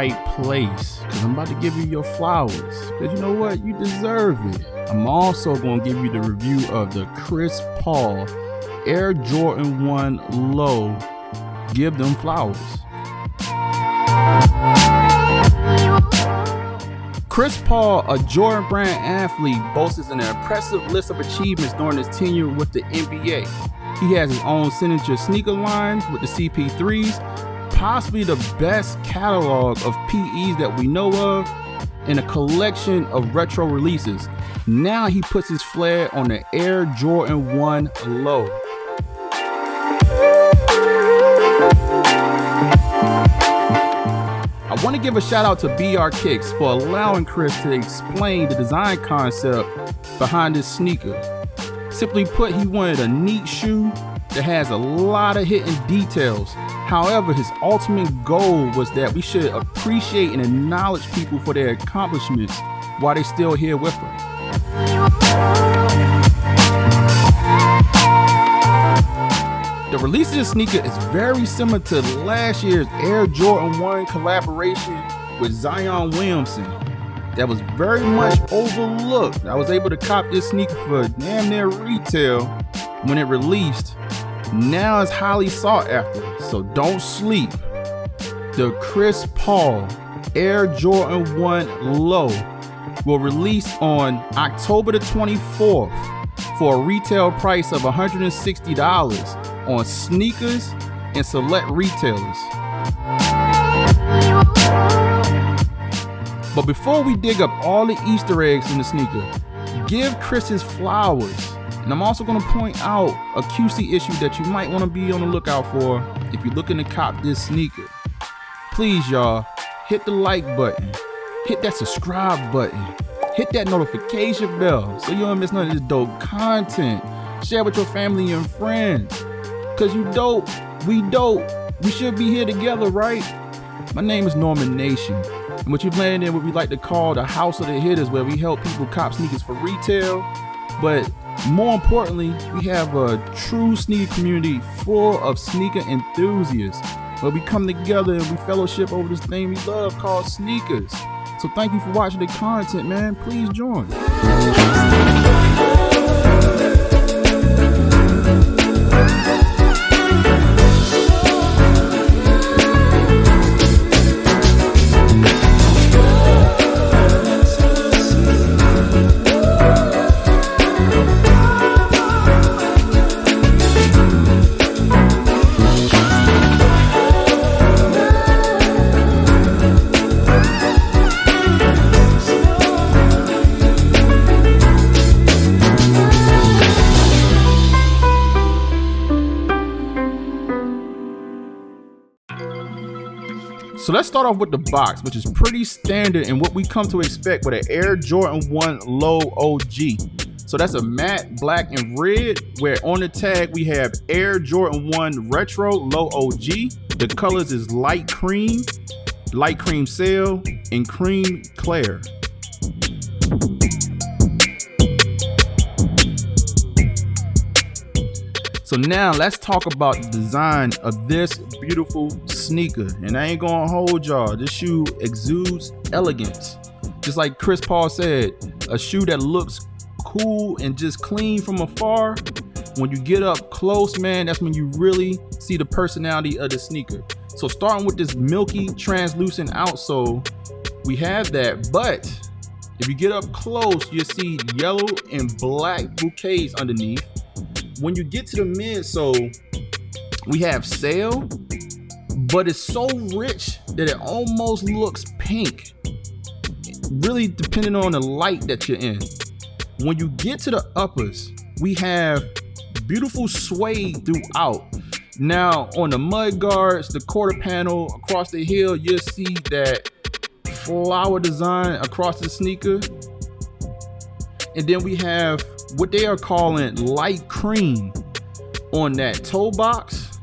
right place, because I'm about to give you your flowers, because you know what, you deserve it. I'm also going to give you the review of the Chris Paul Air Jordan 1 Low. Give them flowers. Chris Paul, a Jordan brand athlete, boasts an impressive list of achievements during his tenure with the NBA. He has his own signature sneaker line with the CP3s, possibly the best catalog of PEs that we know of, and a collection of retro releases. Now he puts his flair on the Air Jordan 1 Low. I want to give a shout out to BR Kicks for allowing Chris to explain the design concept behind this sneaker. Simply put, he wanted a neat shoe that has a lot of hidden details. However, his ultimate goal was that we should appreciate and acknowledge people for their accomplishments while they're still here with us. The release of the sneaker is very similar to last year's Air Jordan 1 collaboration with Zion Williamson that was very much overlooked. I was able to cop this sneaker for damn near retail when it released. Now it's highly sought after, so don't sleep. The Chris Paul Air Jordan 1 Low will release on October the 24th for a retail price of $160 on sneakers and select retailers. But before we dig up all the Easter eggs in the sneaker, give Chris his flowers. And I'm also going to point out a QC issue that you might want to be on the lookout for if you're looking to cop this sneaker. Please, y'all, hit the like button, hit that subscribe button, hit that notification bell so you don't miss none of this dope content. Share with your family and friends. Cause you dope, we should be here together, right? My name is Norman Nation, and what you're playing in what we like to call the House of the Hittas, where we help people cop sneakers for retail. But more importantly, we have a true sneaker community full of sneaker enthusiasts, where we come together and we fellowship over this thing we love called sneakers. So thank you for watching the content, man. Please join. So let's start off with the box, which is pretty standard and what we come to expect with an Air Jordan 1 Low OG. So that's a matte black and red, where on the tag we have Air Jordan 1 Retro Low OG. The colors is light cream sail, and cream clear. So now let's talk about the design of this beautiful sneaker. And I ain't gonna hold y'all, this shoe exudes elegance. Just like Chris Paul said, a shoe that looks cool and just clean from afar. When you get up close, man, that's when you really see the personality of the sneaker. So starting with this milky translucent outsole, we have that, but if you get up close, you see yellow and black bouquets underneath. When you get to the midsole, we have sail, but it's so rich that it almost looks pink, really depending on the light that you're in. When you get to the uppers, we have beautiful suede throughout. Now on the mud guards, the quarter panel across the heel, you'll see that flower design across the sneaker. And then we have what they are calling light cream on that toe box.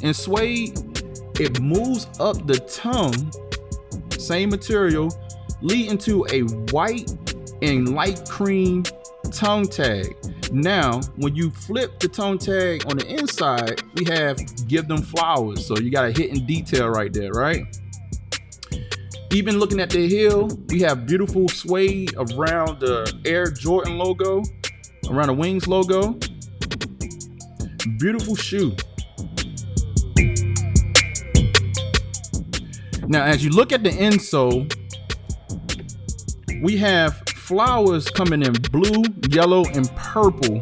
And suede, it moves up the tongue, same material, leading to a white and light cream tongue tag. Now, when you flip the tongue tag on the inside, we have give them flowers. So you got a hidden detail right there, right? Even looking at the heel, we have beautiful suede around the Air Jordan logo, around the wings logo. Beautiful shoe. Now, as you look at the insole, we have flowers coming in blue, yellow, and purple,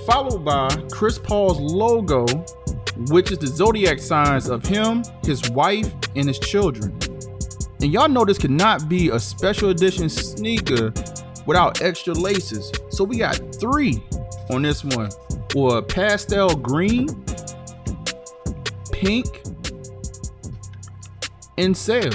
followed by Chris Paul's logo, which is the zodiac signs of him, his wife, and his children. And y'all know this cannot be a special edition sneaker without extra laces. So we got 3 on this one, or pastel green, pink, and sail.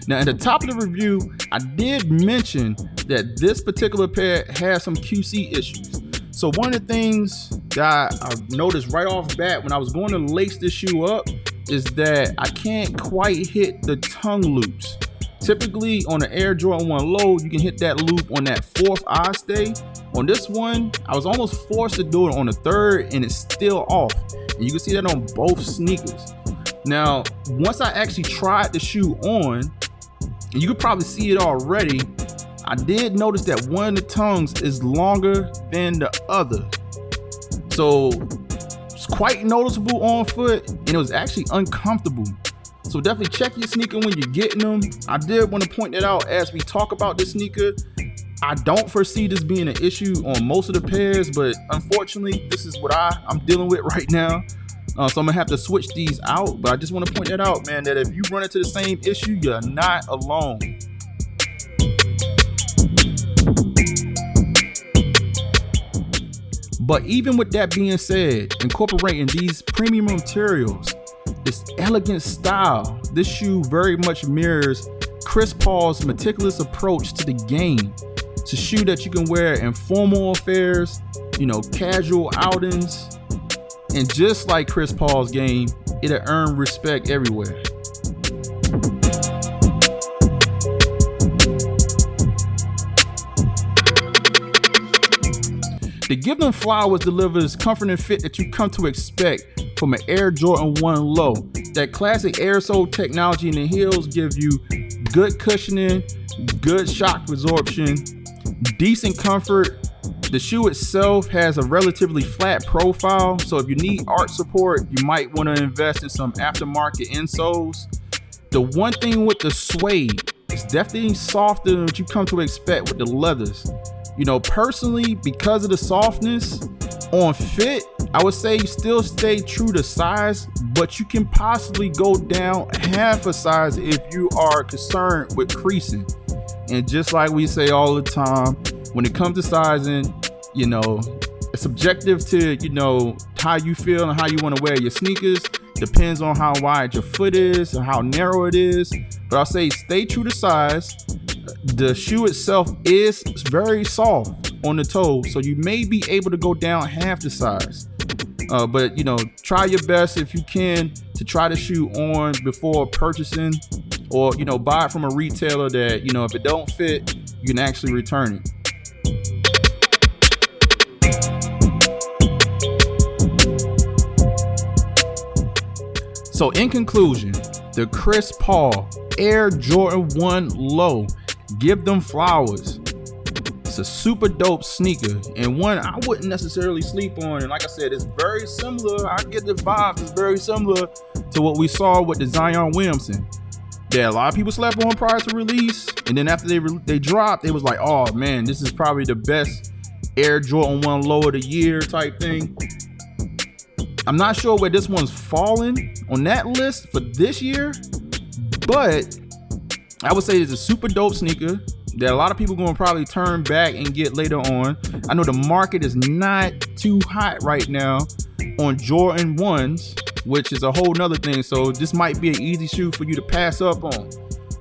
Now, at the top of the review, I did mention that this particular pair has some QC issues. So one of the things that I noticed right off bat when I was going to lace this shoe up is that I can't quite hit the tongue loops. Typically on the Air Jordan 1 Low, you can hit that loop on that 4th eye stay. On this one, I was almost forced to do it on the 3rd, and it's still off. And you can see that on both sneakers. Now, once I actually tried the shoe on, and you could probably see it already, I did notice that one of the tongues is longer than the other. So it's quite noticeable on foot, and it was actually uncomfortable. So definitely check your sneaker when you're getting them. I did want to point that out as we talk about this sneaker. I don't foresee this being an issue on most of the pairs, but unfortunately, this is what I'm dealing with right now. So I'm gonna have to switch these out, but I just want to point that out, man, that if you run into the same issue, you're not alone. But even with that being said, incorporating these premium materials, this elegant style, this shoe very much mirrors Chris Paul's meticulous approach to the game. It's a shoe that you can wear in formal affairs, casual outings. And just like Chris Paul's game, it'll earn respect everywhere. The Give Them Flowers delivers comfort and fit that you come to expect from an Air Jordan 1 Low. That classic air sole technology in the heels give you good cushioning, good shock absorption, decent comfort. The shoe itself has a relatively flat profile, so if you need arch support, you might want to invest in some aftermarket insoles. The one thing with the suede, it's definitely softer than what you come to expect with the leathers. Personally, because of the softness, on fit, I would say you still stay true to size, but you can possibly go down half a size if you are concerned with creasing. And just like we say all the time, when it comes to sizing, it's subjective to, how you feel and how you want to wear your sneakers. Depends on how wide your foot is and how narrow it is. But I'll say stay true to size. The shoe itself is very soft on the toe, so you may be able to go down half the size. But try your best if you can to try the shoe on before purchasing, or buy it from a retailer that if it don't fit, you can actually return it. So in conclusion, the Chris Paul Air Jordan 1 Low, Give Them Flowers. It's a super dope sneaker, and one I wouldn't necessarily sleep on. And like I said, it's very similar. I get the vibes. It's very similar to what we saw with the Zion Williamson. That a lot of people slept on prior to release, and then after they dropped, it was like, oh man, this is probably the best Air Jordan 1 Low of the year type thing. I'm not sure where this one's falling on that list for this year, but I would say it's a super dope sneaker that a lot of people going to probably turn back and get later on. I know the market is not too hot right now on Jordan 1s, which is a whole nother thing. So this might be an easy shoe for you to pass up on.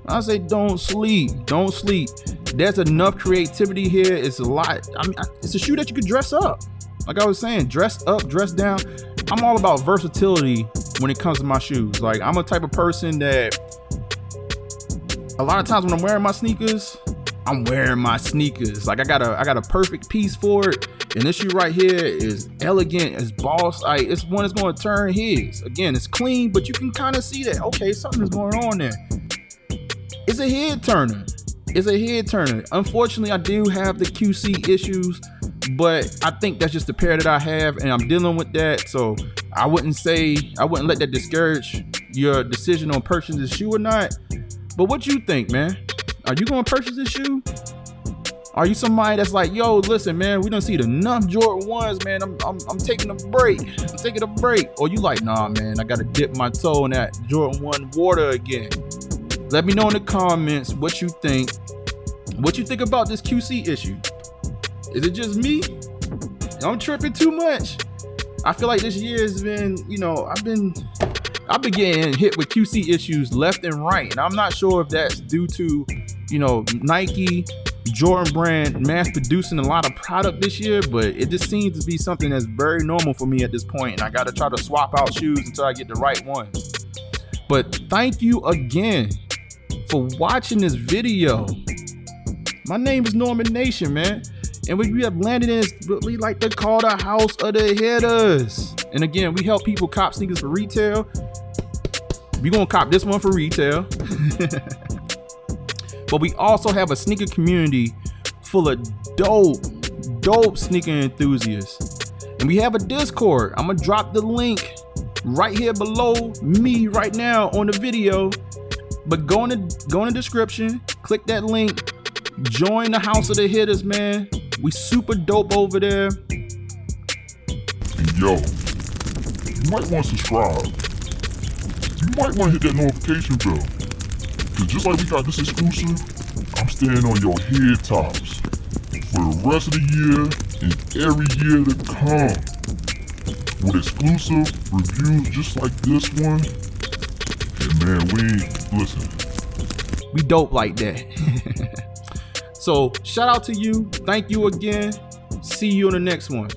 I say don't sleep. There's enough creativity here. It's a lot. It's a shoe that you could dress up. Like I was saying, dress up, dress down. I'm all about versatility when it comes to my shoes. Like, I'm a type of person that a lot of times when I'm wearing my sneakers, I'm wearing my sneakers. Like, I got a perfect piece for it, And this shoe right here is elegant, it's boss. It's one that's going to turn heads. Again, it's clean, but you can kind of see that, okay, something's going on there. It's a head turner. It's a head turner. Unfortunately, I do have the QC issues, but I think that's just the pair that I have, and I'm dealing with that. So I wouldn't let that discourage your decision on purchasing this shoe or not. But what you think, man? Are you going to purchase this shoe? Are you somebody that's like, yo, listen, man, we done seen enough Jordan 1s, man. I'm taking a break. I'm taking a break. Or you like, nah, man, I got to dip my toe in that Jordan 1 water again. Let me know in the comments what you think. What you think about this QC issue? Is it just me? I'm tripping too much. I feel like this year has been, I've been getting hit with QC issues left and right. And I'm not sure if that's due to, Nike, Jordan brand mass producing a lot of product this year, but it just seems to be something that's very normal for me at this point, and I got to try to swap out shoes until I get the right one. But thank you again for watching this video. My name is Norman Nation, man, and we have landed in what we like to call the house of the Hittas. And again, we help people cop sneakers for retail. We gonna cop this one for retail. But we also have a sneaker community full of dope sneaker enthusiasts. And we have a Discord. I'm gonna drop the link right here below me right now on the video. But go in the description, click that link, join the house of the Hittas, man. We super dope over there. And yo, you might want to subscribe. You might want to hit that notification bell. Cause just like we got this exclusive, I'm staying on your head tops for the rest of the year and every year to come. With exclusive reviews just like this one. And man, listen. We dope like that. So shout out to you. Thank you again. See you on the next one.